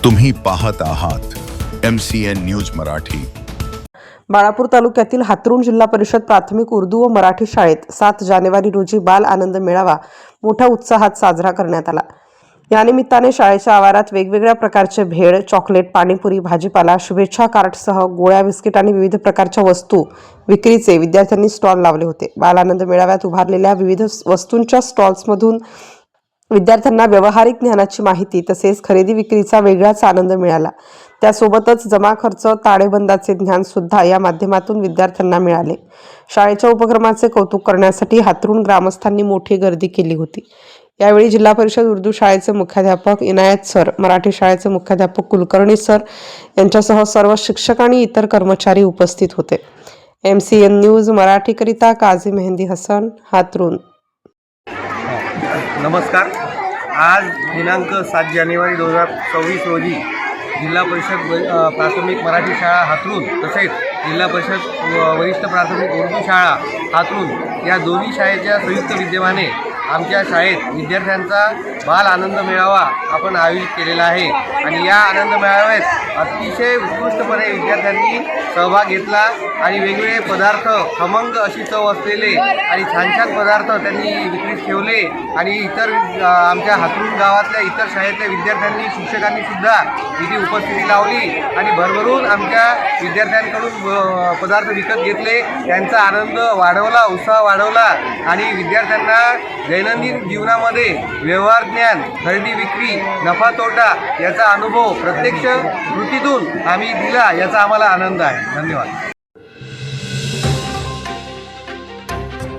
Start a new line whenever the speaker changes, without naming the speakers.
तुम्ही पाहत आहात MCN न्यूज मराठी।
बाळापूर तालुक्यातील हातरुण जिल्हा परिषद प्राथमिक उर्दू व मराठी शाळेत 7 जानेवारी रोजी बाल आनंद मेळावा मोठ्या उत्साहात साजरा करण्यात आला। या निमित्ताने शाळेच्या आवारात वेगवेगळ्या प्रकारचे भेळ, चॉकलेट, पाणीपुरी, भाजीपाला, शुभेच्छा कार्डसह गोळ्या, बिस्किट आणि विविध प्रकारच्या वस्तू विक्रीचे विद्यार्थ्यांनी स्टॉल लावले होते। बाल आनंद मेळाव्यात उभारलेल्या विविध वस्तूंच्या स्टॉल्समधून विद्यार्थ्यांना व्यावहारिक ज्ञानाची माहिती तसेच खरेदी विक्रीचा वेगळाच आनंद मिळाला। त्यासोबतच जमा खर्च ताळेबंदाचे ज्ञान सुद्धा या माध्यमातून विद्यार्थ्यांना मिळाले। शाळेच्या उपक्रमाचे कौतुक करण्यासाठी हातरुण ग्रामस्थांनी मोठी गर्दी केली होती। यावेळी जिल्हा परिषद उर्दू शाळेचे मुख्याध्यापक इनायत सर, मराठी शाळेचे मुख्याध्यापक कुलकर्णी सर यांच्यासह सर्व शिक्षक आणि इतर कर्मचारी उपस्थित होते। MCN न्यूज मराठीकरिता काझी मेहंदी हसन, हातरुण।
नमस्कार। आज दिनांक 7 जानेवारी 2024 रोजी जिल्हा परिषद प्राथमिक मराठी शाळा हातरुण तसेच जिल्हा परिषद वरिष्ठ प्राथमिक उर्दू शाळा हातरुण या दोन्ही शाळेच्या संयुक्त विद्यमाने आमच्या शाळेत विद्यार्थ्यांचा बाल आनंद मेळावा आपण आयोजित केलेला आहे आणि या आनंद मेळाव्यात अतिशय उत्कृष्टपणे विद्यार्थ्यांनी सहभाग घेतला आणि वेगवेगळे पदार्थ, खमंग अशी चव असलेले आणि छान छान पदार्थ त्यांनी विक्रीस ठेवले आणि इतर आमच्या हातरुण गावातल्या इतर शाळेतल्या विद्यार्थ्यांनी, शिक्षकांनी सुद्धा इथे उपस्थिती लावली आणि भरभरून आमच्या विद्यार्थ्यांकडून पदार्थ विकत घेतले। त्यांचा आनंद वाढवला, उत्साह वाढवला आणि विद्यार्थ्यांना दैनंदिन जीवनामध्ये व्यवहार ज्ञान, खरेदी विक्री, नफा तोटा याचा अनुभव प्रत्यक्ष कृतीतून आम्ही दिला, याचा आम्हाला आनंद आहे। धन्यवाद।